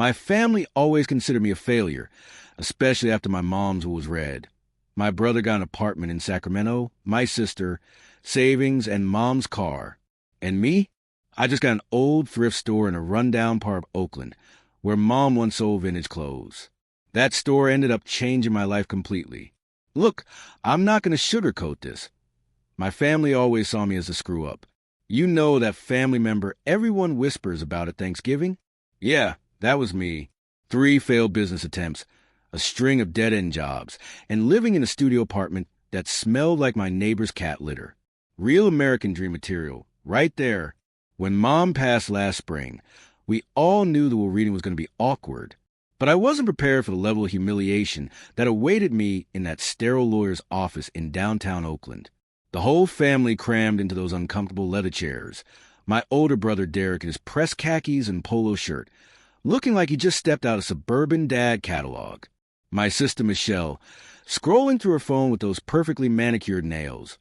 My family always considered me a failure, especially after my mom's will was read. My brother got an apartment in Sacramento, my sister, savings, and mom's car. And me? I just got an old thrift store in a rundown part of Oakland, where mom once sold vintage clothes. That store ended up changing my life completely. Look, I'm not going to sugarcoat this. My family always saw me as a screw-up. You know that family member everyone whispers about at Thanksgiving? Yeah, that was me. 3 failed business attempts, a string of dead-end jobs, and living in a studio apartment that smelled like my neighbor's cat litter. Real American dream material, right there. When Mom passed last spring, we all knew the will reading was going to be awkward, but I wasn't prepared for the level of humiliation that awaited me in that sterile lawyer's office in downtown Oakland. The whole family crammed into those uncomfortable leather chairs. My older brother Derek in his pressed khakis and polo shirt, looking like he just stepped out of Suburban Dad catalog. My sister Michelle, scrolling through her phone with those perfectly manicured nails,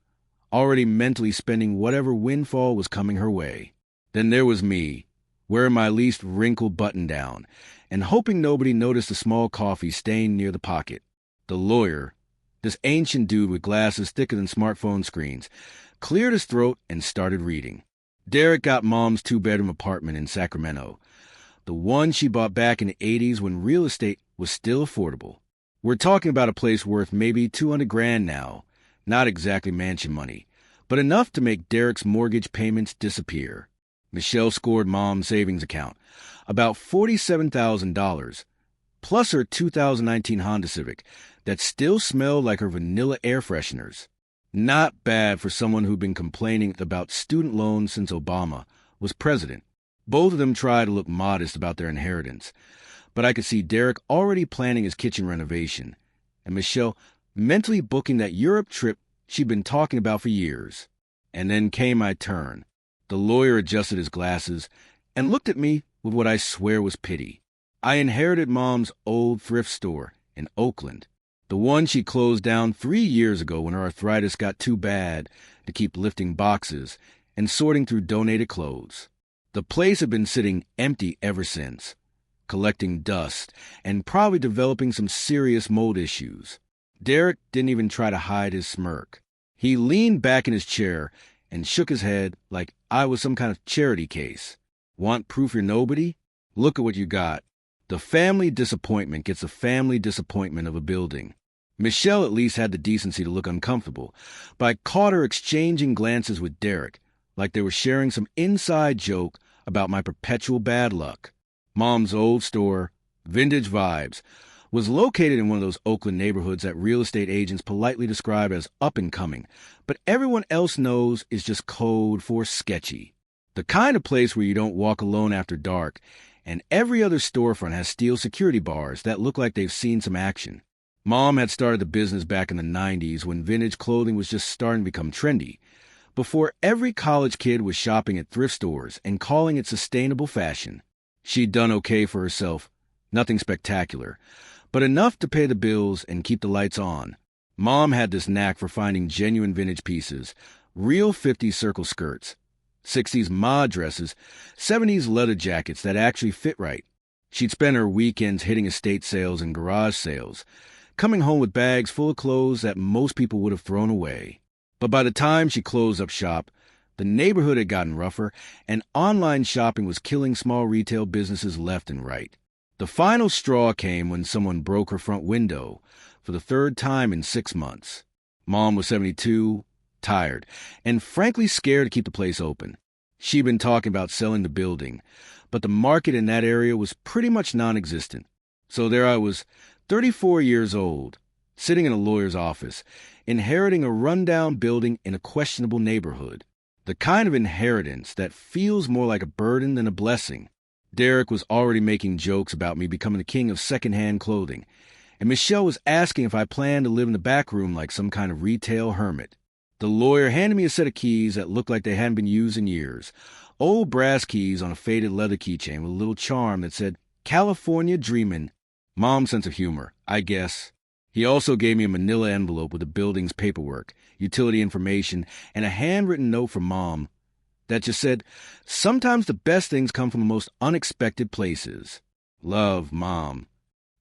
already mentally spending whatever windfall was coming her way. Then there was me, wearing my least wrinkled button-down, and hoping nobody noticed the small coffee stain near the pocket. The lawyer, this ancient dude with glasses thicker than smartphone screens, cleared his throat and started reading. Derek got Mom's 2-bedroom apartment in Sacramento, the one she bought back in the 80s when real estate was still affordable. We're talking about a place worth maybe $200,000 now, not exactly mansion money, but enough to make Derek's mortgage payments disappear. Michelle scored Mom's savings account, about $47,000, plus her 2019 Honda Civic that still smelled like her vanilla air fresheners. Not bad for someone who'd been complaining about student loans since Obama was president. Both of them tried to look modest about their inheritance, but I could see Derek already planning his kitchen renovation, and Michelle mentally booking that Europe trip she'd been talking about for years. And then came my turn. The lawyer adjusted his glasses and looked at me with what I swear was pity. I inherited Mom's old thrift store in Oakland, the one she closed down 3 years ago when her arthritis got too bad to keep lifting boxes and sorting through donated clothes. The place had been sitting empty ever since, collecting dust and probably developing some serious mold issues. Derek didn't even try to hide his smirk. He leaned back in his chair and shook his head like I was some kind of charity case. Want proof you're nobody? Look at what you got. The family disappointment gets the family disappointment of a building. Michelle at least had the decency to look uncomfortable, but I caught her exchanging glances with Derek, like they were sharing some inside joke about my perpetual bad luck. Mom's old store, vintage vibes, was located in one of those Oakland neighborhoods that real estate agents politely describe as up-and-coming, but everyone else knows is just code for sketchy. The kind of place where you don't walk alone after dark, and every other storefront has steel security bars that look like they've seen some action. Mom had started the business back in the 90s when vintage clothing was just starting to become trendy, before every college kid was shopping at thrift stores and calling it sustainable fashion. She'd done okay for herself, nothing spectacular, but enough to pay the bills and keep the lights on. Mom had this knack for finding genuine vintage pieces, real 50s circle skirts, 60s mod dresses, 70s leather jackets that actually fit right. She'd spend her weekends hitting estate sales and garage sales, coming home with bags full of clothes that most people would have thrown away. But by the time she closed up shop, the neighborhood had gotten rougher, and online shopping was killing small retail businesses left and right. The final straw came when someone broke her front window for the 3rd time in 6 months. Mom was 72, tired, and frankly scared to keep the place open. She'd been talking about selling the building, but the market in that area was pretty much non-existent. So there I was, 34 years old, sitting in a lawyer's office, inheriting a rundown building in a questionable neighborhood. The kind of inheritance that feels more like a burden than a blessing. Derek was already making jokes about me becoming the king of secondhand clothing, and Michelle was asking if I planned to live in the back room like some kind of retail hermit. The lawyer handed me a set of keys that looked like they hadn't been used in years, old brass keys on a faded leather keychain with a little charm that said, "California Dreamin'." Mom's sense of humor, I guess. He also gave me a manila envelope with the building's paperwork, utility information, and a handwritten note from Mom that just said, "Sometimes the best things come from the most unexpected places." Love, Mom.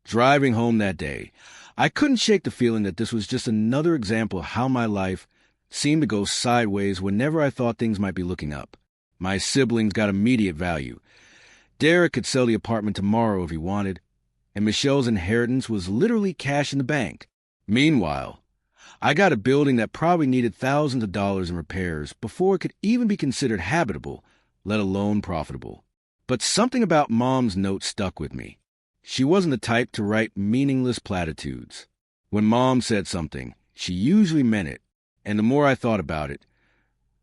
Driving home that day, I couldn't shake the feeling that this was just another example of how my life seemed to go sideways whenever I thought things might be looking up. My siblings got immediate value. Derek could sell the apartment tomorrow if he wanted, and Michelle's inheritance was literally cash in the bank. Meanwhile, I got a building that probably needed thousands of dollars in repairs before it could even be considered habitable, let alone profitable. But something about Mom's note stuck with me. She wasn't the type to write meaningless platitudes. When Mom said something, she usually meant it, and the more I thought about it,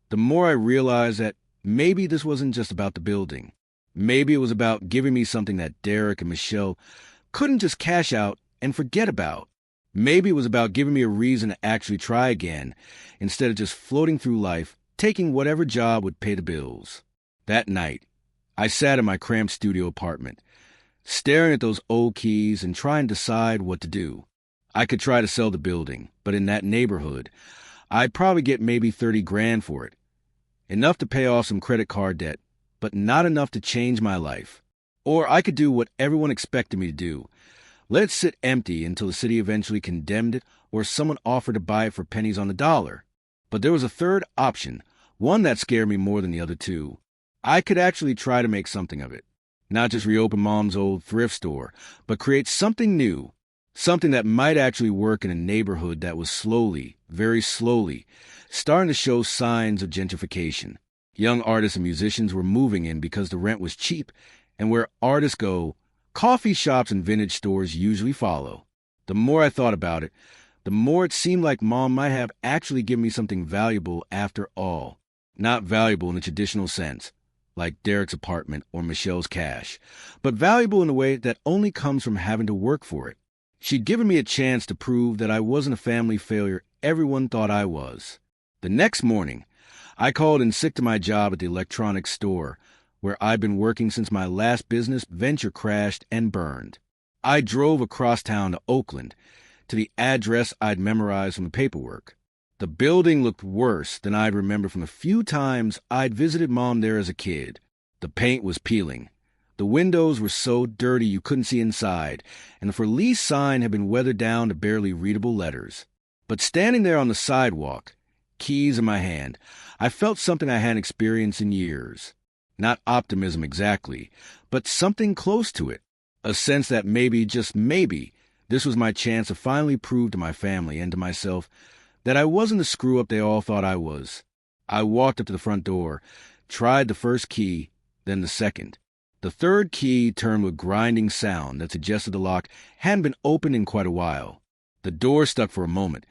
the more I realized that maybe this wasn't just about the building. Maybe it was about giving me something that Derek and Michelle couldn't just cash out and forget about. Maybe it was about giving me a reason to actually try again, instead of just floating through life, taking whatever job would pay the bills. That night, I sat in my cramped studio apartment, staring at those old keys and trying to decide what to do. I could try to sell the building, but in that neighborhood, I'd probably get maybe $30,000 for it. Enough to pay off some credit card debt, but not enough to change my life. Or I could do what everyone expected me to do. Let it sit empty until the city eventually condemned it or someone offered to buy it for pennies on the dollar. But there was a third option, one that scared me more than the other two. I could actually try to make something of it. Not just reopen Mom's old thrift store, but create something new. Something that might actually work in a neighborhood that was slowly, very slowly, starting to show signs of gentrification. Young artists and musicians were moving in because the rent was cheap, and where artists go, coffee shops and vintage stores usually follow. The more I thought about it, the more it seemed like Mom might have actually given me something valuable after all. Not valuable in the traditional sense, like Derek's apartment or Michelle's cash, but valuable in a way that only comes from having to work for it. She'd given me a chance to prove that I wasn't a family failure everyone thought I was. The next morning, I called in sick to my job at the electronics store, where I'd been working since my last business venture crashed and burned. I drove across town to Oakland, to the address I'd memorized from the paperwork. The building looked worse than I'd remember from the few times I'd visited Mom there as a kid. The paint was peeling. The windows were so dirty you couldn't see inside, and the for lease sign had been weathered down to barely readable letters. But standing there on the sidewalk, keys in my hand, I felt something I hadn't experienced in years. Not optimism exactly, but something close to it. A sense that maybe, just maybe, this was my chance to finally prove to my family and to myself that I wasn't the screw-up they all thought I was. I walked up to the front door, tried the first key, then the second. The third key turned with grinding sound that suggested the lock hadn't been opened in quite a while. The door stuck for a moment,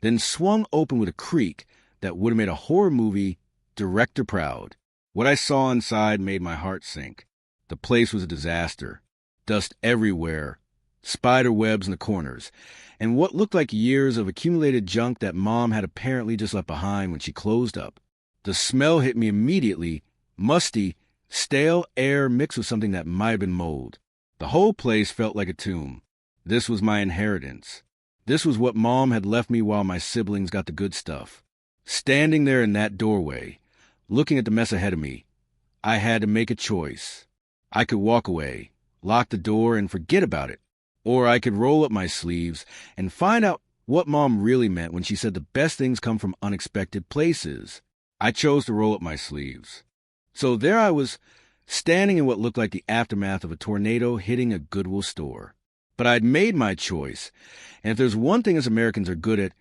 then swung open with a creak that would have made a horror movie director proud. What I saw inside made my heart sink. The place was a disaster. Dust everywhere, spider webs in the corners, and what looked like years of accumulated junk that Mom had apparently just left behind when she closed up. The smell hit me immediately, musty, stale air mixed with something that might have been mold. The whole place felt like a tomb. This was my inheritance. This was what Mom had left me while my siblings got the good stuff. Standing there in that doorway, looking at the mess ahead of me, I had to make a choice. I could walk away, lock the door, and forget about it. Or I could roll up my sleeves and find out what Mom really meant when she said the best things come from unexpected places. I chose to roll up my sleeves. So there I was, standing in what looked like the aftermath of a tornado hitting a Goodwill store. But I'd made my choice, and if there's one thing us Americans are good at,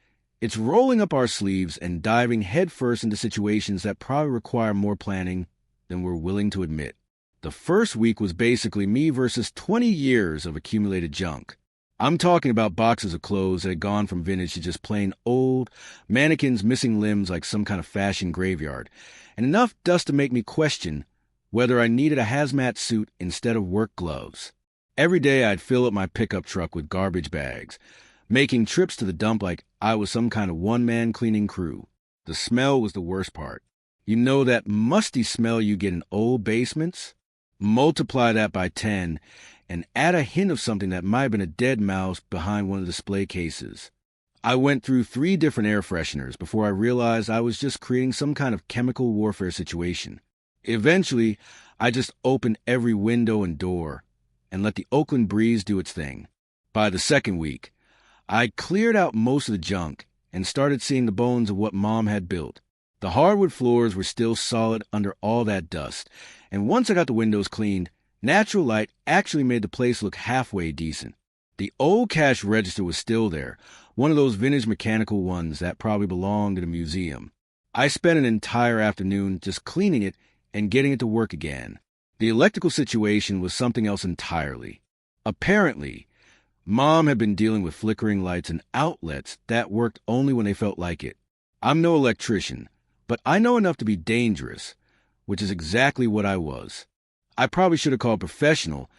it's rolling up our sleeves and diving headfirst into situations that probably require more planning than we're willing to admit. The first week was basically me versus 20 years of accumulated junk. I'm talking about boxes of clothes that had gone from vintage to just plain old, mannequins missing limbs like some kind of fashion graveyard, and enough dust to make me question whether I needed a hazmat suit instead of work gloves. Every day I'd fill up my pickup truck with garbage bags, making trips to the dump like I was some kind of one-man cleaning crew. The smell was the worst part. You know that musty smell you get in old basements? Multiply that by 10 and add a hint of something that might have been a dead mouse behind one of the display cases. I went through 3 different air fresheners before I realized I was just creating some kind of chemical warfare situation. Eventually, I just opened every window and door, and let the Oakland breeze do its thing. By the second week, I cleared out most of the junk and started seeing the bones of what Mom had built. The hardwood floors were still solid under all that dust, and once I got the windows cleaned, natural light actually made the place look halfway decent. The old cash register was still there, one of those vintage mechanical ones that probably belonged in a museum. I spent an entire afternoon just cleaning it and getting it to work again. The electrical situation was something else entirely. Apparently, Mom had been dealing with flickering lights and outlets that worked only when they felt like it. I'm no electrician, but I know enough to be dangerous, which is exactly what I was. I probably should have called a professional,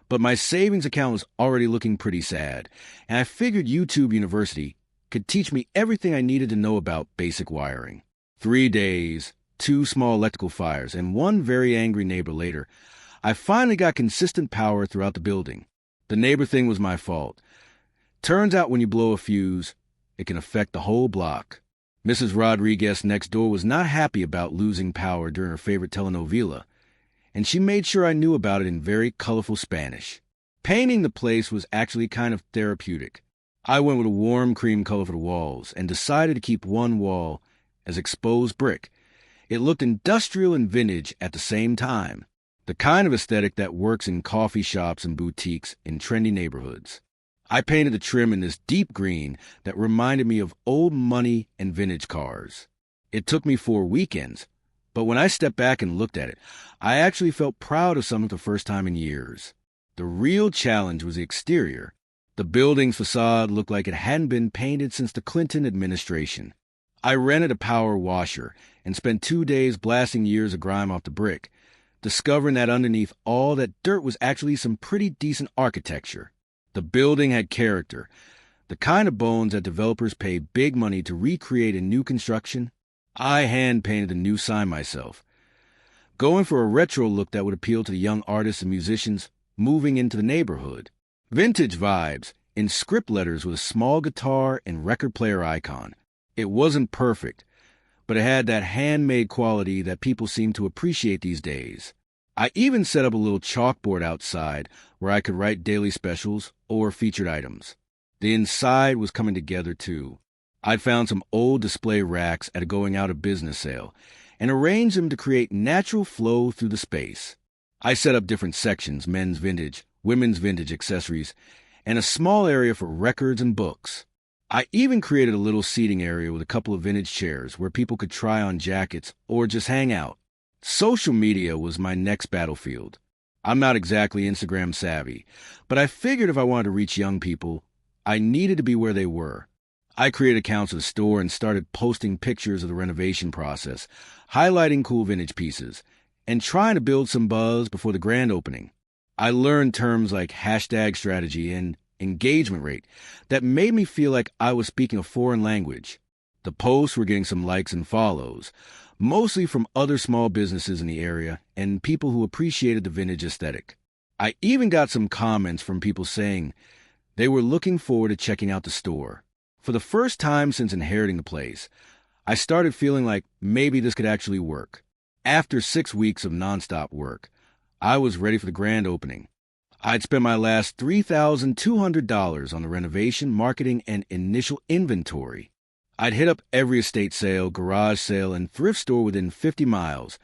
but my savings account was already looking pretty sad, and I figured YouTube University could teach me everything I needed to know about basic wiring. 3 days, 2 small electrical fires, and 1 very angry neighbor later, I finally got consistent power throughout the building. The neighbor thing was my fault. Turns out when you blow a fuse, it can affect the whole block. Mrs. Rodriguez next door was not happy about losing power during her favorite telenovela, and she made sure I knew about it in very colorful Spanish. Painting the place was actually kind of therapeutic. I went with a warm cream color for the walls and decided to keep one wall as exposed brick. It looked industrial and vintage at the same time, the kind of aesthetic that works in coffee shops and boutiques in trendy neighborhoods. I painted the trim in this deep green that reminded me of old money and vintage cars. It took me 4 weekends, but when I stepped back and looked at it, I actually felt proud of something for the first time in years. The real challenge was the exterior. The building's facade looked like it hadn't been painted since the Clinton administration. I rented a power washer and spent 2 days blasting years of grime off the brick, discovering that underneath all that dirt was actually some pretty decent architecture. The building had character, the kind of bones that developers pay big money to recreate in new construction. I hand-painted the new sign myself, going for a retro look that would appeal to the young artists and musicians moving into the neighborhood. Vintage vibes, in script letters with a small guitar and record player icon. It wasn't perfect, but it had that handmade quality that people seem to appreciate these days. I even set up a little chalkboard outside where I could write daily specials or featured items. The inside was coming together too. I'd found some old display racks at a going out of business sale and arranged them to create natural flow through the space. I set up different sections, men's vintage, women's vintage accessories, and a small area for records and books. I even created a little seating area with a couple of vintage chairs where people could try on jackets or just hang out. Social media was my next battlefield. I'm not exactly Instagram savvy, but I figured if I wanted to reach young people, I needed to be where they were. I created accounts of the store and started posting pictures of the renovation process, highlighting cool vintage pieces, and trying to build some buzz before the grand opening. I learned terms like hashtag strategy and engagement rate that made me feel like I was speaking a foreign language. The posts were getting some likes and follows, mostly from other small businesses in the area and people who appreciated the vintage aesthetic. I even got some comments from people saying they were looking forward to checking out the store. For the first time since inheriting the place, I started feeling like maybe this could actually work. After 6 weeks of nonstop work, I was ready for the grand opening. I'd spent my last $3,200 on the renovation, marketing, and initial inventory. I'd hit up every estate sale, garage sale, and thrift store within 50 miles,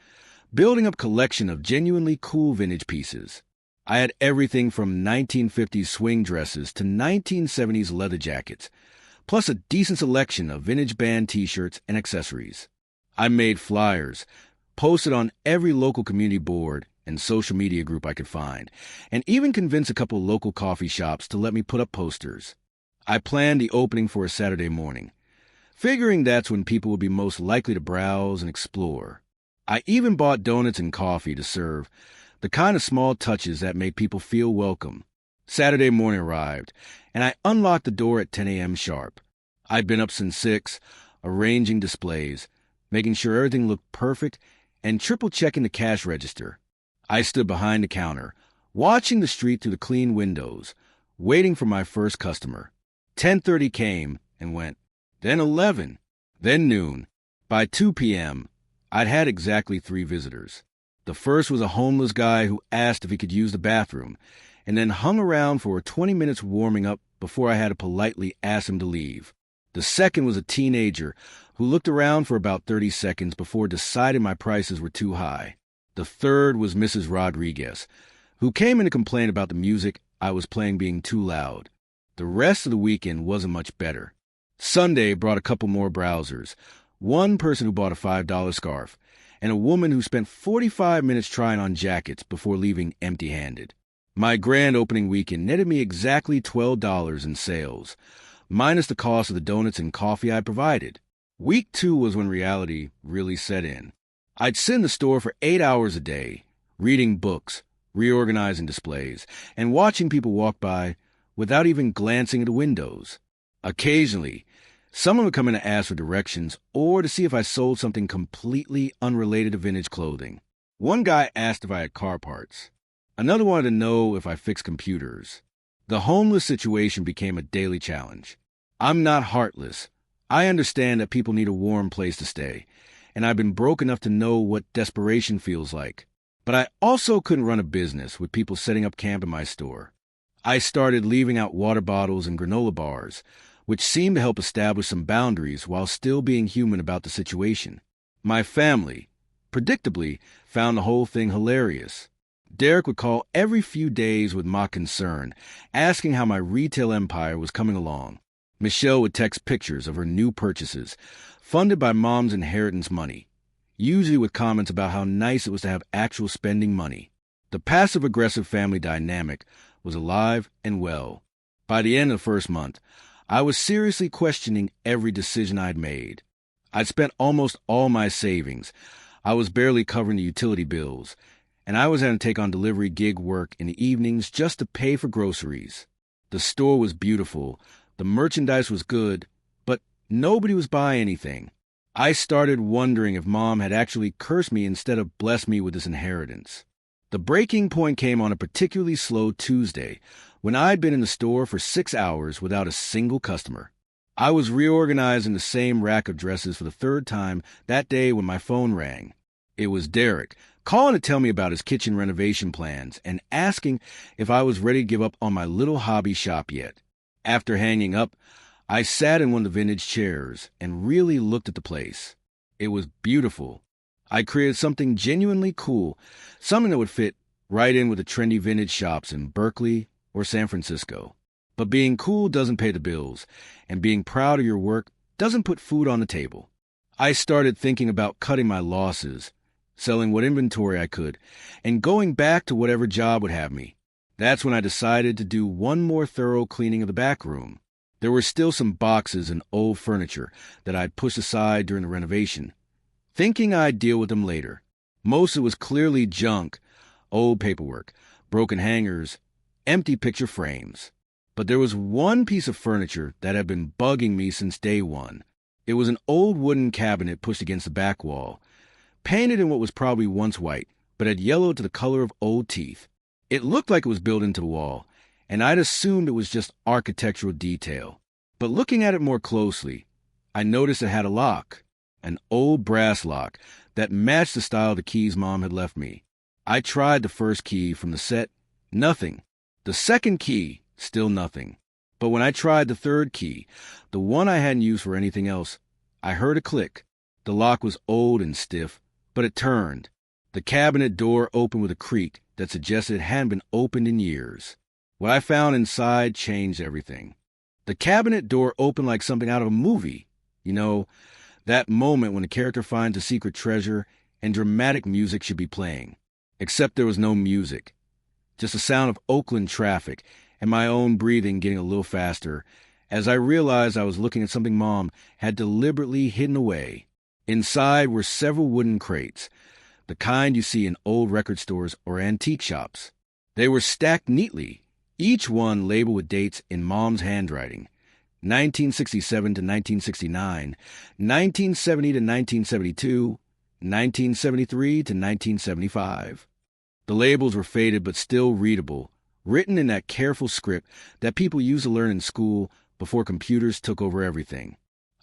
building up a collection of genuinely cool vintage pieces. I had everything from 1950s swing dresses to 1970s leather jackets, plus a decent selection of vintage band t-shirts and accessories. I made flyers, posted on every local community board and social media group I could find, and even convinced a couple local coffee shops to let me put up posters. I planned the opening for a Saturday morning, figuring that's when people would be most likely to browse and explore. I even bought donuts and coffee to serve, the kind of small touches that make people feel welcome. Saturday morning arrived, and I unlocked the door at 10 a.m. sharp. I'd been up since 6, arranging displays, making sure everything looked perfect, and triple-checking the cash register. I stood behind the counter, watching the street through the clean windows, waiting for my first customer. 10:30 came and went, then 11, then noon. By 2 p.m., I'd had exactly 3 visitors. The first was a homeless guy who asked if he could use the bathroom, and then hung around for 20 minutes warming up before I had to politely ask him to leave. The second was a teenager who looked around for about 30 seconds before deciding my prices were too high. The third was Mrs. Rodriguez, who came in to complain about the music I was playing being too loud. The rest of the weekend wasn't much better. Sunday brought a couple more browsers, one person who bought a $5 scarf, and a woman who spent 45 minutes trying on jackets before leaving empty-handed. My grand opening weekend netted me exactly $12 in sales, minus the cost of the donuts and coffee I provided. Week 2 was when reality really set in. I'd sit in the store for 8 hours a day, reading books, reorganizing displays, and watching people walk by without even glancing at the windows. Occasionally, someone would come in to ask for directions or to see if I sold something completely unrelated to vintage clothing. One guy asked if I had car parts. Another wanted to know if I fixed computers. The homeless situation became a daily challenge. I'm not heartless. I understand that people need a warm place to stay, and I've been broke enough to know what desperation feels like. But I also couldn't run a business with people setting up camp in my store. I started leaving out water bottles and granola bars, which seemed to help establish some boundaries while still being human about the situation. My family, predictably, found the whole thing hilarious. Derek would call every few days with mock concern, asking how my retail empire was coming along. Michelle would text pictures of her new purchases, funded by Mom's inheritance money, usually with comments about how nice it was to have actual spending money. The passive-aggressive family dynamic was alive and well. By the end of the first month, I was seriously questioning every decision I'd made. I'd spent almost all my savings. I was barely covering the utility bills, and I was having to take on delivery gig work in the evenings just to pay for groceries. The store was beautiful, the merchandise was good, but nobody was buying anything. I started wondering if Mom had actually cursed me instead of blessed me with this inheritance. The breaking point came on a particularly slow Tuesday, when I'd been in the store for 6 hours without a single customer. I was reorganizing the same rack of dresses for the third time that day when my phone rang. It was Derek, calling to tell me about his kitchen renovation plans and asking if I was ready to give up on my little hobby shop yet. After hanging up, I sat in one of the vintage chairs and really looked at the place. It was beautiful. I created something genuinely cool, something that would fit right in with the trendy vintage shops in Berkeley or San Francisco. But being cool doesn't pay the bills, and being proud of your work doesn't put food on the table. I started thinking about cutting my losses, selling what inventory I could, and going back to whatever job would have me. That's when I decided to do one more thorough cleaning of the back room. There were still some boxes and old furniture that I'd pushed aside during the renovation, thinking I'd deal with them later. Most of it was clearly junk, old paperwork, broken hangers, empty picture frames. But there was one piece of furniture that had been bugging me since day one. It was an old wooden cabinet pushed against the back wall, painted in what was probably once white, but had yellowed to the color of old teeth. It looked like it was built into the wall, and I'd assumed it was just architectural detail. But looking at it more closely, I noticed it had a lock, an old brass lock that matched the style of the keys Mom had left me. I tried the first key from the set, nothing. The second key, still nothing. But when I tried the third key, the one I hadn't used for anything else, I heard a click. The lock was old and stiff, but it turned. The cabinet door opened with a creak that suggested it hadn't been opened in years. What I found inside changed everything. The cabinet door opened like something out of a movie. You know, that moment when a character finds a secret treasure and dramatic music should be playing. Except there was no music. Just the sound of Oakland traffic and my own breathing getting a little faster as I realized I was looking at something Mom had deliberately hidden away. Inside were several wooden crates, the kind you see in old record stores or antique shops. They were stacked neatly, each one labeled with dates in Mom's handwriting. 1967 to 1969, 1970 to 1972, 1973 to 1975. The labels were faded but still readable, written in that careful script that people used to learn in school before computers took over everything.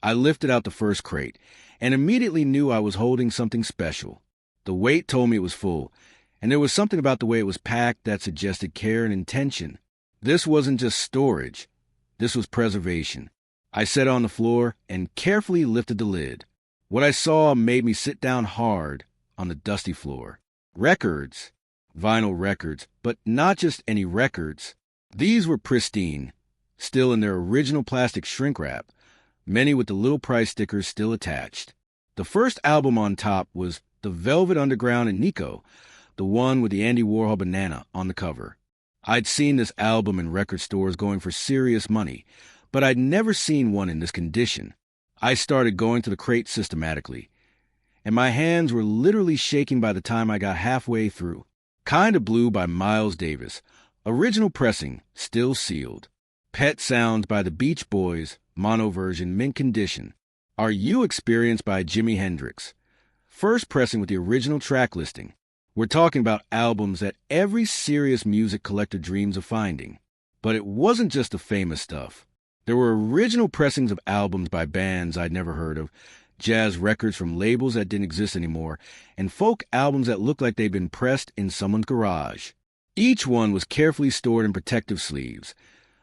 I lifted out the first crate and immediately knew I was holding something special. The weight told me it was full, And there was something about the way it was packed that suggested care and intention. This wasn't just storage. This was preservation. I sat on the floor and carefully lifted the lid. What I saw made me sit down hard on the dusty floor. Records. Vinyl records. But not just any records. These were pristine, still in their original plastic shrink wrap, many with the little price stickers still attached. The first album on top was The Velvet Underground and Nico, the one with the Andy Warhol banana on the cover. I'd seen this album in record stores going for serious money, but I'd never seen one in this condition. I started going to the crate systematically, and my hands were literally shaking by the time I got halfway through. Kinda Blue by Miles Davis, original pressing, still sealed. Pet Sounds by the Beach Boys, mono version, mint condition. Are You Experienced by Jimi Hendrix, first pressing with the original track listing. We're talking about albums that every serious music collector dreams of finding. But it wasn't just the famous stuff. There were original pressings of albums by bands I'd never heard of, jazz records from labels that didn't exist anymore, and folk albums that looked like they'd been pressed in someone's garage. Each one was carefully stored in protective sleeves,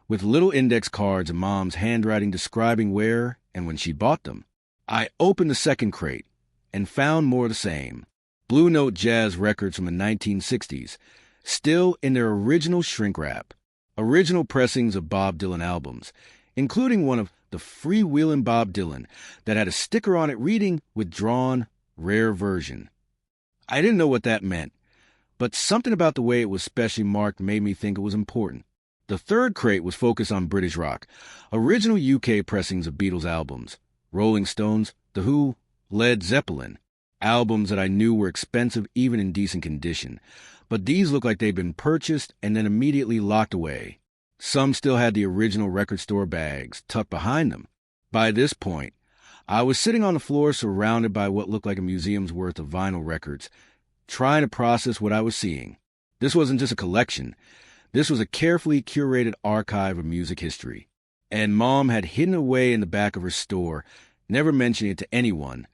with little index cards and Mom's handwriting describing where and when she bought them. I opened the second crate and found more of the same. Blue Note jazz records from the 1960s, still in their original shrink wrap. Original pressings of Bob Dylan albums, including one of the Freewheelin' Bob Dylan that had a sticker on it reading "Withdrawn, Rare Version." I didn't know what that meant, but something about the way it was specially marked made me think it was important. The third crate was focused on British rock, original UK pressings of Beatles albums, Rolling Stones, The Who, Led Zeppelin, albums that I knew were expensive even in decent condition, but these looked like they'd been purchased and then immediately locked away. Some still had the original record store bags tucked behind them. By this point, I was sitting on the floor surrounded by what looked like a museum's worth of vinyl records, trying to process what I was seeing. This wasn't just a collection. This was a carefully curated archive of music history. And Mom had hidden away in the back of her store, never mentioning it to anyone,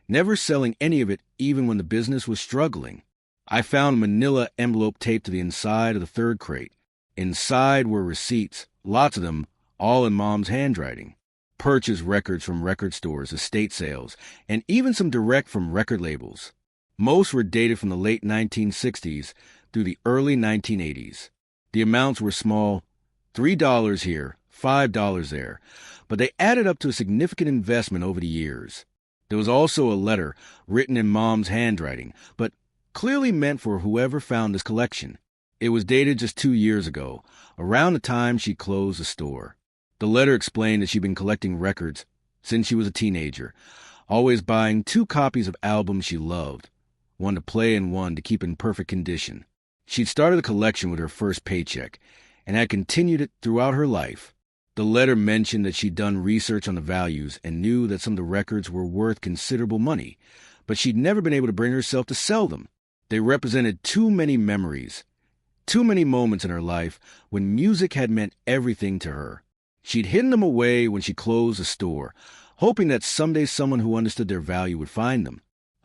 never selling any of it even when the business was struggling. I found a manila envelope taped to the inside of the third crate. Inside were receipts, lots of them, all in Mom's handwriting. Purchase records from record stores, estate sales, and even some direct from record labels. Most were dated from the late 1960s through the early 1980s. The amounts were small, $3 here, $5 there, but they added up to a significant investment over the years. There was also a letter written in Mom's handwriting, but clearly meant for whoever found this collection. It was dated just 2 years ago, around the time she closed the store. The letter explained that she'd been collecting records since she was a teenager, always buying 2 copies of albums she loved, one to play and one to keep in perfect condition. She'd started the collection with her first paycheck and had continued it throughout her life. The letter mentioned that she'd done research on the values and knew that some of the records were worth considerable money, but she'd never been able to bring herself to sell them. They represented too many memories, too many moments in her life when music had meant everything to her. She'd hidden them away when she closed the store, hoping that someday someone who understood their value would find them.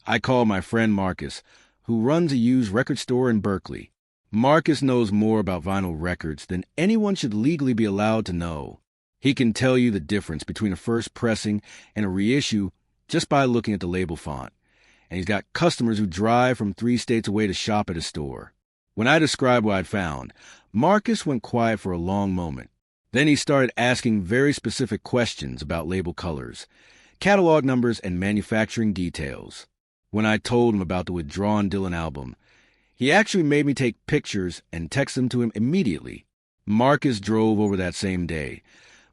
I called my friend Marcus, who runs a used record store in Berkeley. Marcus knows more about vinyl records than anyone should legally be allowed to know. He can tell you the difference between a first pressing and a reissue just by looking at the label font. And he's got customers who drive from 3 states away to shop at his store. When I described what I'd found, Marcus went quiet for a long moment. Then he started asking very specific questions about label colors, catalog numbers, and manufacturing details. When I told him about the Withdrawn Dylan album, he actually made me take pictures and text them to him immediately. Marcus drove over that same day,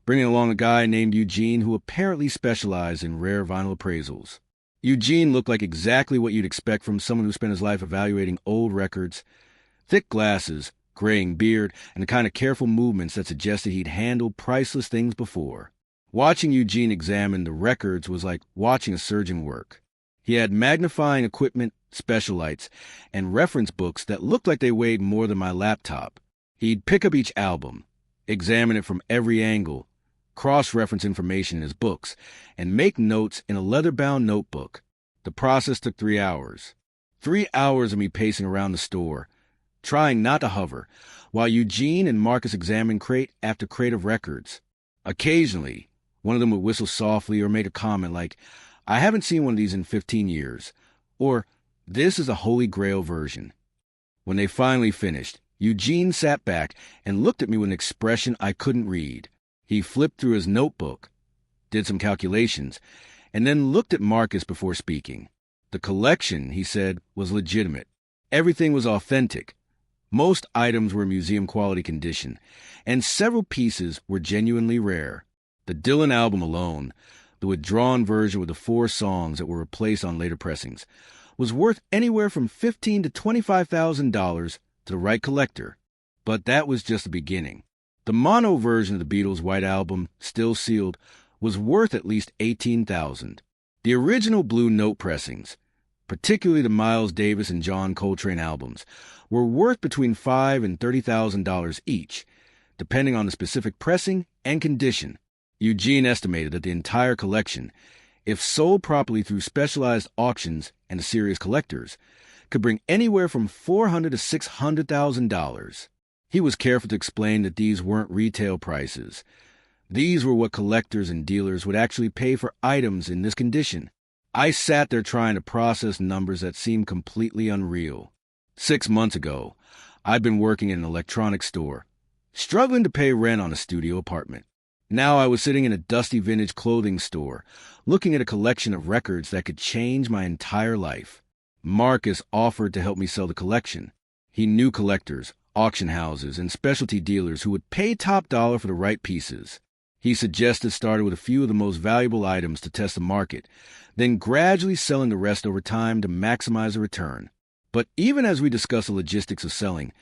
bringing along a guy named Eugene who apparently specialized in rare vinyl appraisals. Eugene looked like exactly what you'd expect from someone who spent his life evaluating old records. Thick glasses, graying beard, and the kind of careful movements that suggested he'd handled priceless things before. Watching Eugene examine the records was like watching a surgeon work. He had magnifying equipment, special lights, and reference books that looked like they weighed more than my laptop. He'd pick up each album, examine it from every angle, cross-reference information in his books, and make notes in a leather-bound notebook. The process took 3 hours. 3 hours of me pacing around the store, trying not to hover, while Eugene and Marcus examined crate after crate of records. Occasionally, one of them would whistle softly or make a comment like, "I haven't seen one of these in 15 years," or, "This is a Holy Grail version." When they finally finished, Eugene sat back and looked at me with an expression I couldn't read. He flipped through his notebook, did some calculations, and then looked at Marcus before speaking. The collection, he said, was legitimate. Everything was authentic. Most items were museum-quality condition, and several pieces were genuinely rare. The Dylan album alone, the withdrawn version with the 4 songs that were replaced on later pressings, was worth anywhere from $15,000 to $25,000 to the right collector. But that was just the beginning. The mono version of the Beatles' White Album, still sealed, was worth at least $18,000. The original Blue Note pressings, particularly the Miles Davis and John Coltrane albums, were worth between $5,000 and $30,000 each, depending on the specific pressing and condition. Eugene estimated that the entire collection, if sold properly through specialized auctions and to serious collectors, could bring anywhere from $400,000 to $600,000. He was careful to explain that these weren't retail prices. These were what collectors and dealers would actually pay for items in this condition. I sat there trying to process numbers that seemed completely unreal. 6 months ago, I'd been working in an electronics store, struggling to pay rent on a studio apartment. Now I was sitting in a dusty vintage clothing store, looking at a collection of records that could change my entire life. Marcus offered to help me sell the collection. He knew collectors, auction houses, and specialty dealers who would pay top dollar for the right pieces. He suggested starting with a few of the most valuable items to test the market, then gradually selling the rest over time to maximize the return. But even as we discussed the logistics of selling,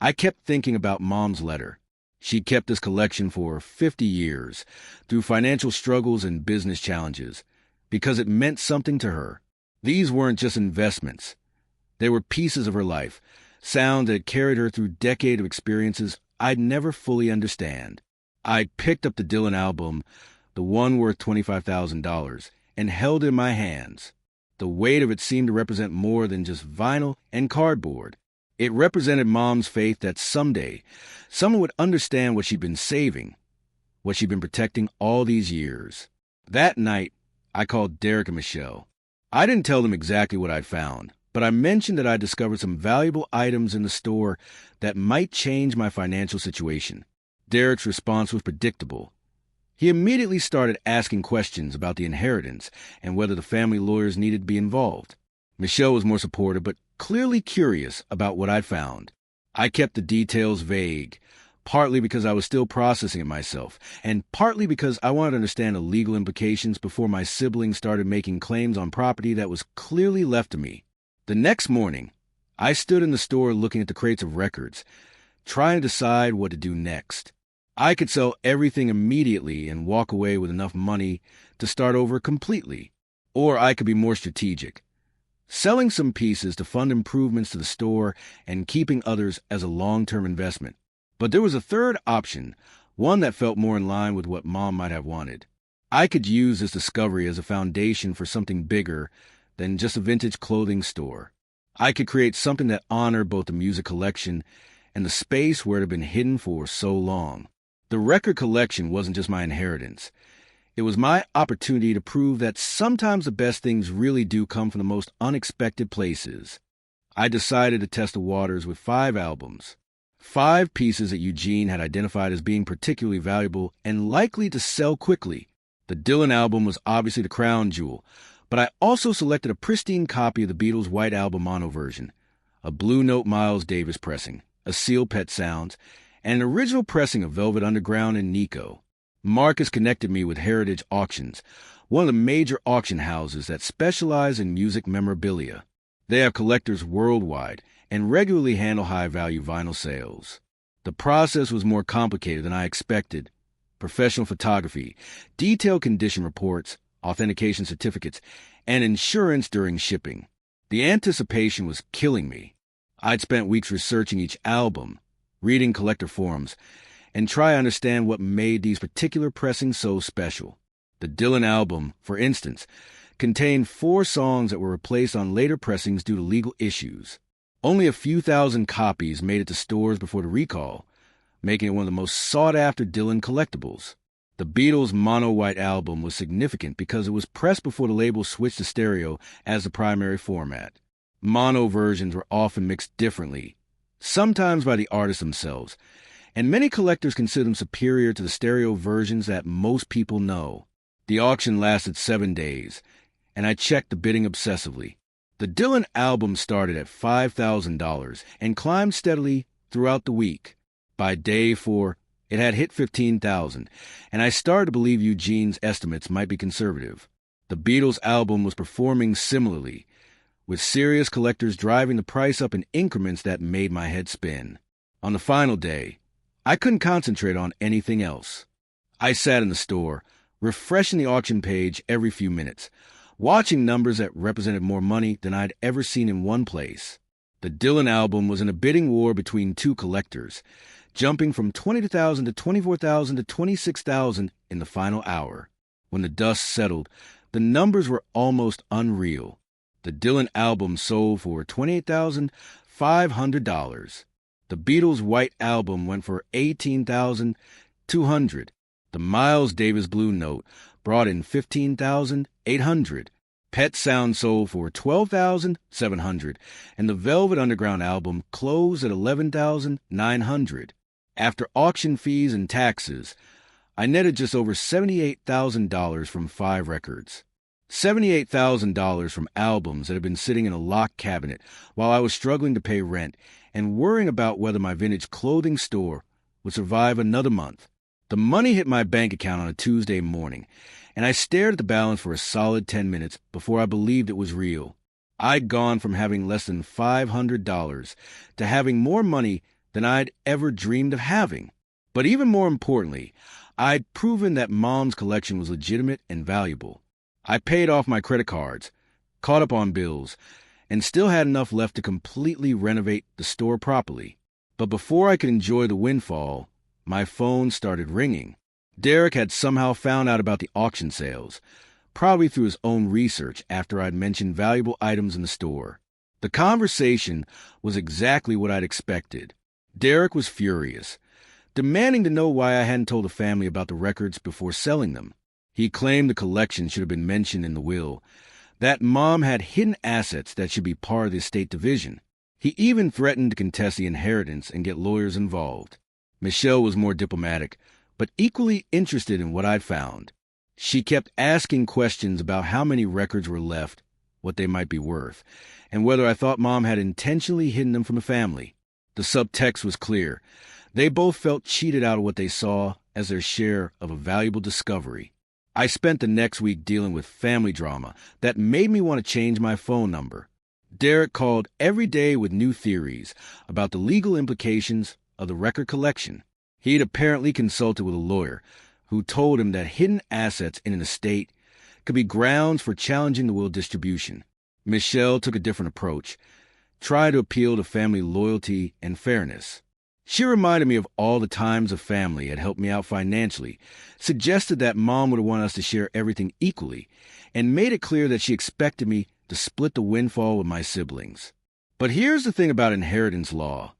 I kept thinking about Mom's letter. She kept this collection for 50 years, through financial struggles and business challenges, because it meant something to her. These weren't just investments. They were pieces of her life, sound that carried her through decades of experiences I'd never fully understand. I picked up the Dylan album, the one worth $25,000, and held it in my hands. The weight of it seemed to represent more than just vinyl and cardboard. It represented Mom's faith that someday someone would understand what she'd been saving, what she'd been protecting all these years. That night, I called Derek and Michelle. I didn't tell them exactly what I'd found, but I mentioned that I'd discovered some valuable items in the store that might change my financial situation. Derek's response was predictable. He immediately started asking questions about the inheritance and whether the family lawyers needed to be involved. Michelle was more supportive, but clearly curious about what I'd found. I kept the details vague, partly because I was still processing it myself, and partly because I wanted to understand the legal implications before my siblings started making claims on property that was clearly left to me. The next morning, I stood in the store looking at the crates of records, trying to decide what to do next. I could sell everything immediately and walk away with enough money to start over completely, or I could be more strategic, selling some pieces to fund improvements to the store and keeping others as a long-term investment. But there was a third option, one that felt more in line with what Mom might have wanted. I could use this discovery as a foundation for something bigger than just a vintage clothing store. I could create something that honored both the music collection and the space where it had been hidden for so long. The record collection wasn't just my inheritance. It was my opportunity to prove that sometimes the best things really do come from the most unexpected places. I decided to test the waters with 5 albums, 5 pieces that Eugene had identified as being particularly valuable and likely to sell quickly. The Dylan album was obviously the crown jewel, but I also selected a pristine copy of the Beatles' White Album mono version, a Blue Note Miles Davis pressing, a Seal Pet Sounds, and an original pressing of Velvet Underground and Nico. Marcus connected me with Heritage Auctions, one of the major auction houses that specialize in music memorabilia. They have collectors worldwide and regularly handle high-value vinyl sales. The process was more complicated than I expected. Professional photography, detailed condition reports, authentication certificates, and insurance during shipping. The anticipation was killing me. I'd spent weeks researching each album, reading collector forums, and try to understand what made these particular pressings so special. The Dylan album, for instance, contained 4 songs that were replaced on later pressings due to legal issues. Only a few thousand copies made it to stores before the recall, making it one of the most sought-after Dylan collectibles. The Beatles' mono-white album was significant because it was pressed before the label switched to stereo as the primary format. Mono versions were often mixed differently, sometimes by the artists themselves, and many collectors consider them superior to the stereo versions that most people know. The auction lasted 7 days, and I checked the bidding obsessively. The Dylan album started at $5,000 and climbed steadily throughout the week. By day 4, it had hit $15,000, and I started to believe Eugene's estimates might be conservative. The Beatles album was performing similarly, with serious collectors driving the price up in increments that made my head spin. On the final day, I couldn't concentrate on anything else. I sat in the store, refreshing the auction page every few minutes, watching numbers that represented more money than I'd ever seen in one place. The Dylan album was in a bidding war between 2 collectors, jumping from $22,000 to $24,000 to $26,000 in the final hour. When the dust settled, the numbers were almost unreal. The Dylan album sold for $28,500. The Beatles' White Album went for $18,200. The Miles Davis Blue Note brought in $15,800. Pet Sound sold for $12,700, and the Velvet Underground album closed at $11,900. After auction fees and taxes, I netted just over $78,000 from 5 records. $78,000 from albums that had been sitting in a locked cabinet while I was struggling to pay rent and worrying about whether my vintage clothing store would survive another month. The money hit my bank account on a Tuesday morning, and I stared at the balance for a solid 10 minutes before I believed it was real. I'd gone from having less than $500 to having more money than I'd ever dreamed of having. But even more importantly, I'd proven that Mom's collection was legitimate and valuable. I paid off my credit cards, caught up on bills, and still had enough left to completely renovate the store properly. But before I could enjoy the windfall, my phone started ringing. Derek had somehow found out about the auction sales, probably through his own research after I'd mentioned valuable items in the store. The conversation was exactly what I'd expected. Derek was furious, demanding to know why I hadn't told the family about the records before selling them. He claimed the collection should have been mentioned in the will, that Mom had hidden assets that should be part of the estate division. He even threatened to contest the inheritance and get lawyers involved. Michelle was more diplomatic, but equally interested in what I'd found. She kept asking questions about how many records were left, what they might be worth, and whether I thought Mom had intentionally hidden them from the family. The subtext was clear. They both felt cheated out of what they saw as their share of a valuable discovery. I spent the next week dealing with family drama that made me want to change my phone number. Derek called every day with new theories about the legal implications of the record collection. He'd apparently consulted with a lawyer who told him that hidden assets in an estate could be grounds for challenging the will distribution. Michelle took a different approach, tried to appeal to family loyalty and fairness. She reminded me of all the times the family had helped me out financially, suggested that Mom would want us to share everything equally, and made it clear that she expected me to split the windfall with my siblings. But here's the thing about inheritance law.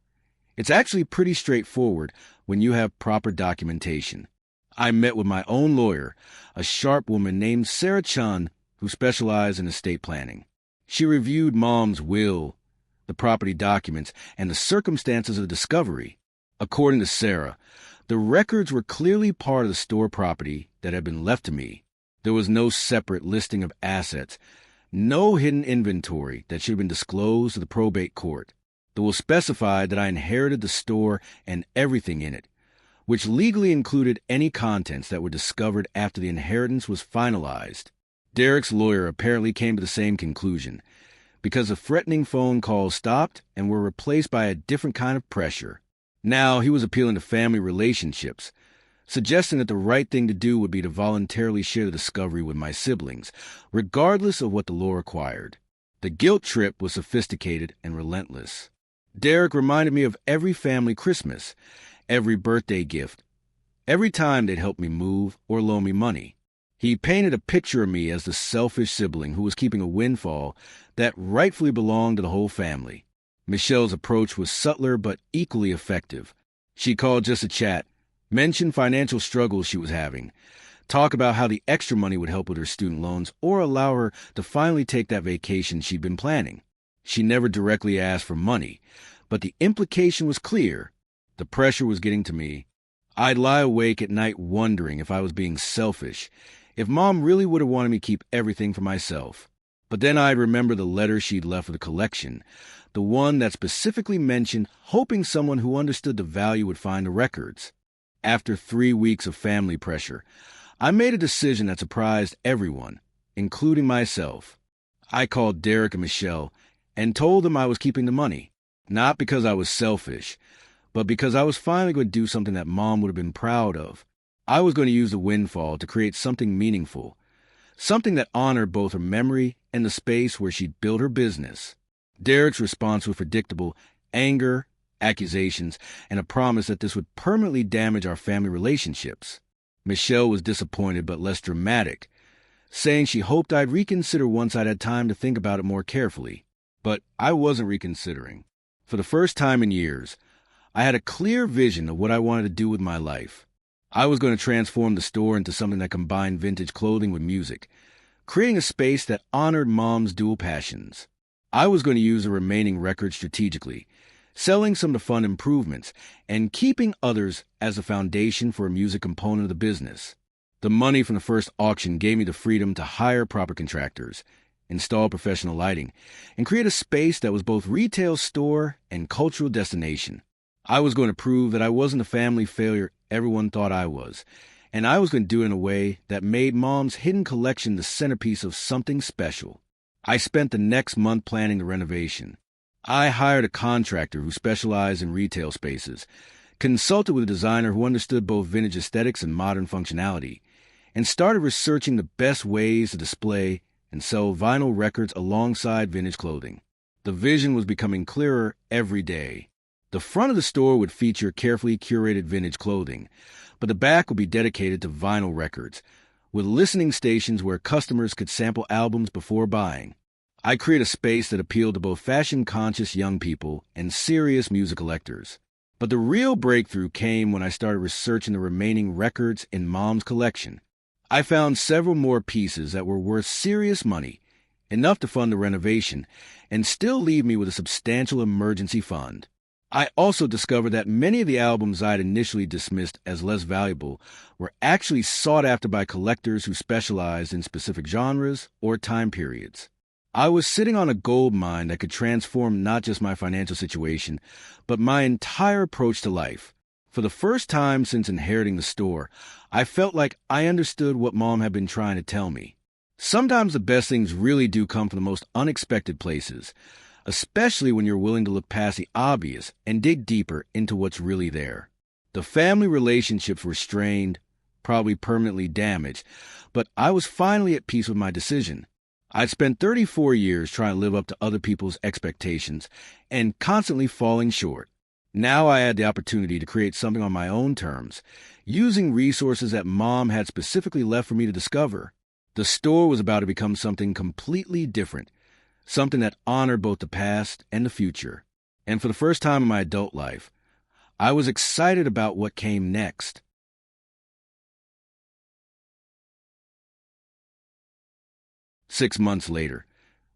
It's actually pretty straightforward when you have proper documentation. I met with my own lawyer, a sharp woman named Sarah Chun, who specialized in estate planning. She reviewed Mom's will, the property documents, and the circumstances of the discovery. According to Sarah, the records were clearly part of the store property that had been left to me. There was no separate listing of assets, no hidden inventory that should have been disclosed to the probate court. The will specified that I inherited the store and everything in it, which legally included any contents that were discovered after the inheritance was finalized. Derek's lawyer apparently came to the same conclusion, because the threatening phone calls stopped and were replaced by a different kind of pressure. Now he was appealing to family relationships, suggesting that the right thing to do would be to voluntarily share the discovery with my siblings, regardless of what the law required. The guilt trip was sophisticated and relentless. Derek reminded me of every family Christmas, every birthday gift, every time they'd help me move or loan me money. He painted a picture of me as the selfish sibling who was keeping a windfall that rightfully belonged to the whole family. Michelle's approach was subtler but equally effective. She called just a chat, mentioned financial struggles she was having, talk about how the extra money would help with her student loans or allow her to finally take that vacation she'd been planning. She never directly asked for money, but the implication was clear. The pressure was getting to me. I'd lie awake at night wondering if I was being selfish, if Mom really would have wanted me to keep everything for myself. But then I'd remember the letter she'd left for the collection, the one that specifically mentioned hoping someone who understood the value would find the records. After 3 weeks of family pressure, I made a decision that surprised everyone, including myself. I called Derek and Michelle and told them I was keeping the money, not because I was selfish, but because I was finally going to do something that Mom would have been proud of. I was going to use the windfall to create something meaningful, something that honored both her memory and the space where she'd built her business. Derek's response was predictable: anger, accusations, and a promise that this would permanently damage our family relationships. Michelle was disappointed but less dramatic, saying she hoped I'd reconsider once I'd had time to think about it more carefully. But I wasn't reconsidering. For the first time in years, I had a clear vision of what I wanted to do with my life. I was going to transform the store into something that combined vintage clothing with music, creating a space that honored Mom's dual passions. I was going to use the remaining records strategically, selling some to fund improvements, and keeping others as the foundation for a music component of the business. The money from the first auction gave me the freedom to hire proper contractors, install professional lighting, and create a space that was both retail store and cultural destination. I was going to prove that I wasn't the family failure everyone thought I was, and I was going to do it in a way that made Mom's hidden collection the centerpiece of something special. I spent the next month planning the renovation. I hired a contractor who specialized in retail spaces, consulted with a designer who understood both vintage aesthetics and modern functionality, and started researching the best ways to display and sell vinyl records alongside vintage clothing. The vision was becoming clearer every day. The front of the store would feature carefully curated vintage clothing, but the back would be dedicated to vinyl records, with listening stations where customers could sample albums before buying. I created a space that appealed to both fashion-conscious young people and serious music collectors. But the real breakthrough came when I started researching the remaining records in Mom's collection. I found several more pieces that were worth serious money, enough to fund the renovation, and still leave me with a substantial emergency fund. I also discovered that many of the albums I had initially dismissed as less valuable were actually sought after by collectors who specialized in specific genres or time periods. I was sitting on a gold mine that could transform not just my financial situation, but my entire approach to life. For the first time since inheriting the store, I felt like I understood what Mom had been trying to tell me. Sometimes the best things really do come from the most unexpected places, especially when you're willing to look past the obvious and dig deeper into what's really there. The family relationships were strained, probably permanently damaged, but I was finally at peace with my decision. I'd spent 34 years trying to live up to other people's expectations and constantly falling short. Now I had the opportunity to create something on my own terms, using resources that Mom had specifically left for me to discover. The store was about to become something completely different, something that honored both the past and the future. And for the first time in my adult life, I was excited about what came next. Six months later,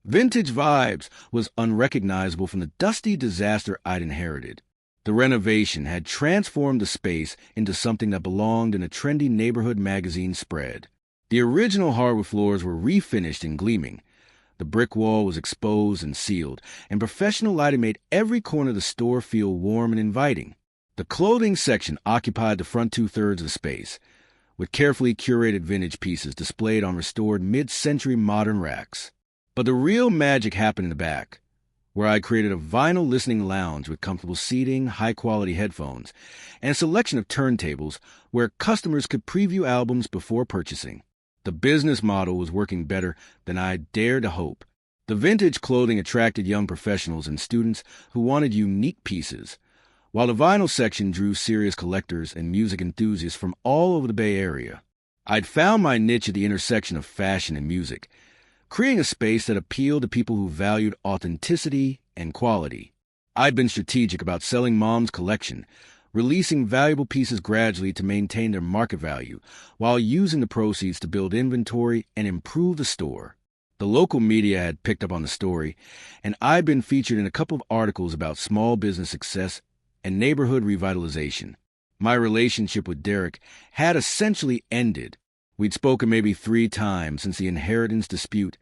Vintage Vibes was unrecognizable from the dusty disaster I'd inherited. The renovation had transformed the space into something that belonged in a trendy neighborhood magazine spread. The original hardwood floors were refinished and gleaming. The brick wall was exposed and sealed, and professional lighting made every corner of the store feel warm and inviting. The clothing section occupied the front two-thirds of the space, with carefully curated vintage pieces displayed on restored mid-century modern racks. But the real magic happened in the back, where I created a vinyl listening lounge with comfortable seating, high-quality headphones, and a selection of turntables where customers could preview albums before purchasing. The business model was working better than I dared to hope. The vintage clothing attracted young professionals and students who wanted unique pieces, while the vinyl section drew serious collectors and music enthusiasts from all over the Bay Area. I'd found my niche at the intersection of fashion and music, creating a space that appealed to people who valued authenticity and quality. I'd been strategic about selling Mom's collection, releasing valuable pieces gradually to maintain their market value, while using the proceeds to build inventory and improve the store. The local media had picked up on the story, and I'd been featured in a couple of articles about small business success and neighborhood revitalization. My relationship with Derek had essentially ended. We'd spoken maybe 3 times since the inheritance dispute,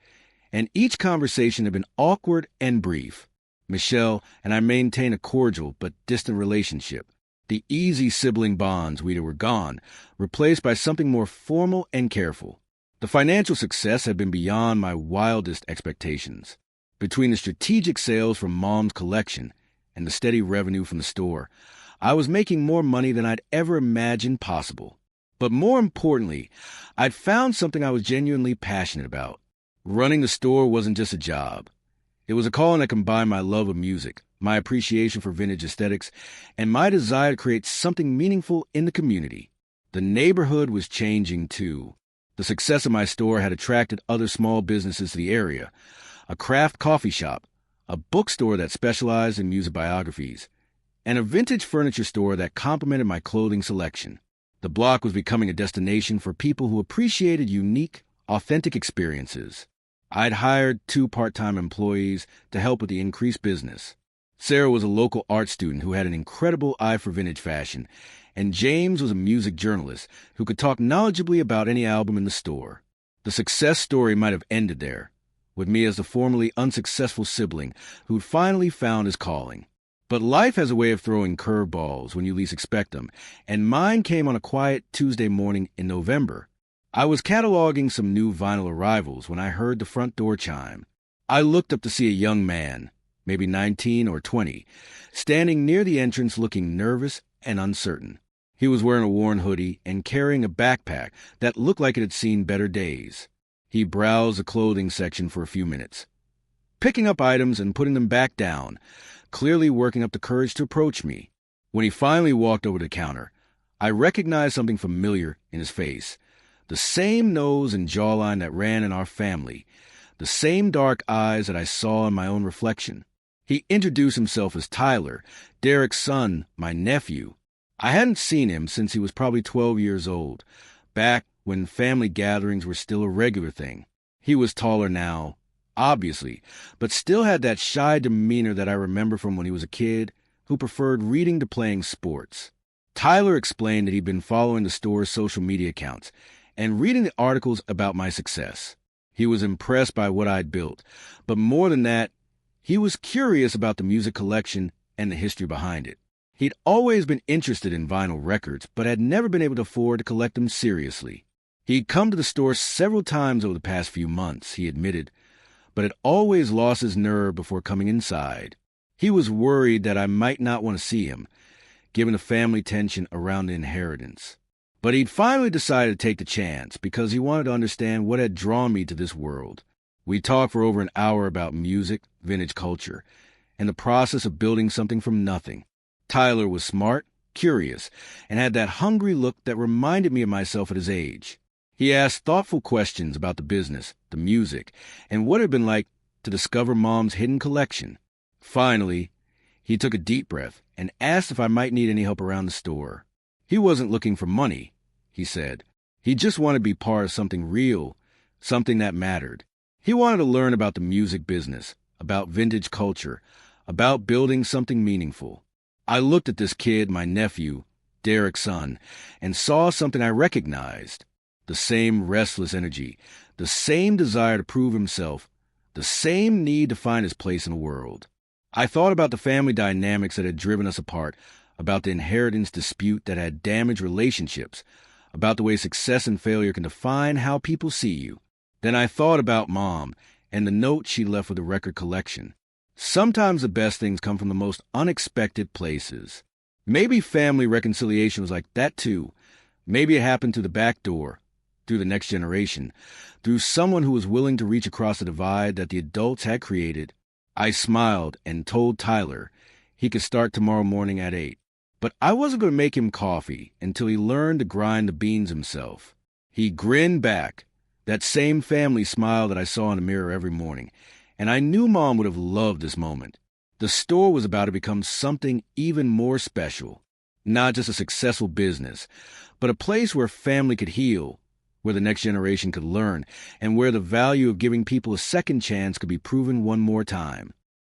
and each conversation had been awkward and brief. Michelle and I maintained a cordial but distant relationship. The easy sibling bonds were gone, replaced by something more formal and careful. The financial success had been beyond my wildest expectations. Between the strategic sales from Mom's collection and the steady revenue from the store, I was making more money than I'd ever imagined possible. But more importantly, I'd found something I was genuinely passionate about. Running the store wasn't just a job. It was a calling that combined my love of music, my appreciation for vintage aesthetics, and my desire to create something meaningful in the community. The neighborhood was changing too. The success of my store had attracted other small businesses to the area, a craft coffee shop, a bookstore that specialized in music biographies, and a vintage furniture store that complemented my clothing selection. The block was becoming a destination for people who appreciated unique, authentic experiences. I'd hired 2 part-time employees to help with the increased business. Sarah was a local art student who had an incredible eye for vintage fashion, and James was a music journalist who could talk knowledgeably about any album in the store. The success story might have ended there, with me as the formerly unsuccessful sibling who'd finally found his calling. But life has a way of throwing curveballs when you least expect them, and mine came on a quiet Tuesday morning in November. I was cataloging some new vinyl arrivals when I heard the front door chime. I looked up to see a young man, maybe 19 or 20, standing near the entrance looking nervous and uncertain. He was wearing a worn hoodie and carrying a backpack that looked like it had seen better days. He browsed the clothing section for a few minutes, picking up items and putting them back down, clearly working up the courage to approach me. When he finally walked over to the counter, I recognized something familiar in his face. The same nose and jawline that ran in our family, the same dark eyes that I saw in my own reflection. He introduced himself as Tyler, Derek's son, my nephew. I hadn't seen him since he was probably 12 years old, back when family gatherings were still a regular thing. He was taller now, obviously, but still had that shy demeanor that I remember from when he was a kid who preferred reading to playing sports. Tyler explained that he'd been following the store's social media accounts and reading the articles about my success. He was impressed by what I'd built, but more than that, he was curious about the music collection and the history behind it. He'd always been interested in vinyl records, but had never been able to afford to collect them seriously. He'd come to the store several times over the past few months, he admitted, but had always lost his nerve before coming inside. He was worried that I might not want to see him, given the family tension around the inheritance. But he'd finally decided to take the chance because he wanted to understand what had drawn me to this world. We talked for over an hour about music, vintage culture, and the process of building something from nothing. Tyler was smart, curious, and had that hungry look that reminded me of myself at his age. He asked thoughtful questions about the business, the music, and what it had been like to discover Mom's hidden collection. Finally, he took a deep breath and asked if I might need any help around the store. He wasn't looking for money, he said. He just wanted to be part of something real, something that mattered. He wanted to learn about the music business, about vintage culture, about building something meaningful. I looked at this kid, my nephew, Derek's son, and saw something I recognized. The same restless energy, the same desire to prove himself, the same need to find his place in the world. I thought about the family dynamics that had driven us apart, about the inheritance dispute that had damaged relationships, about the way success and failure can define how people see you. Then I thought about Mom and the note she left with the record collection. Sometimes the best things come from the most unexpected places. Maybe family reconciliation was like that too. Maybe it happened through the back door, through the next generation, through someone who was willing to reach across the divide that the adults had created. I smiled and told Tyler he could start tomorrow morning at 8. But I wasn't going to make him coffee until he learned to grind the beans himself. He grinned back, that same family smile that I saw in the mirror every morning, and I knew Mom would have loved this moment. The store was about to become something even more special. Not just a successful business, but a place where family could heal, where the next generation could learn, and where the value of giving people a second chance could be proven one more time.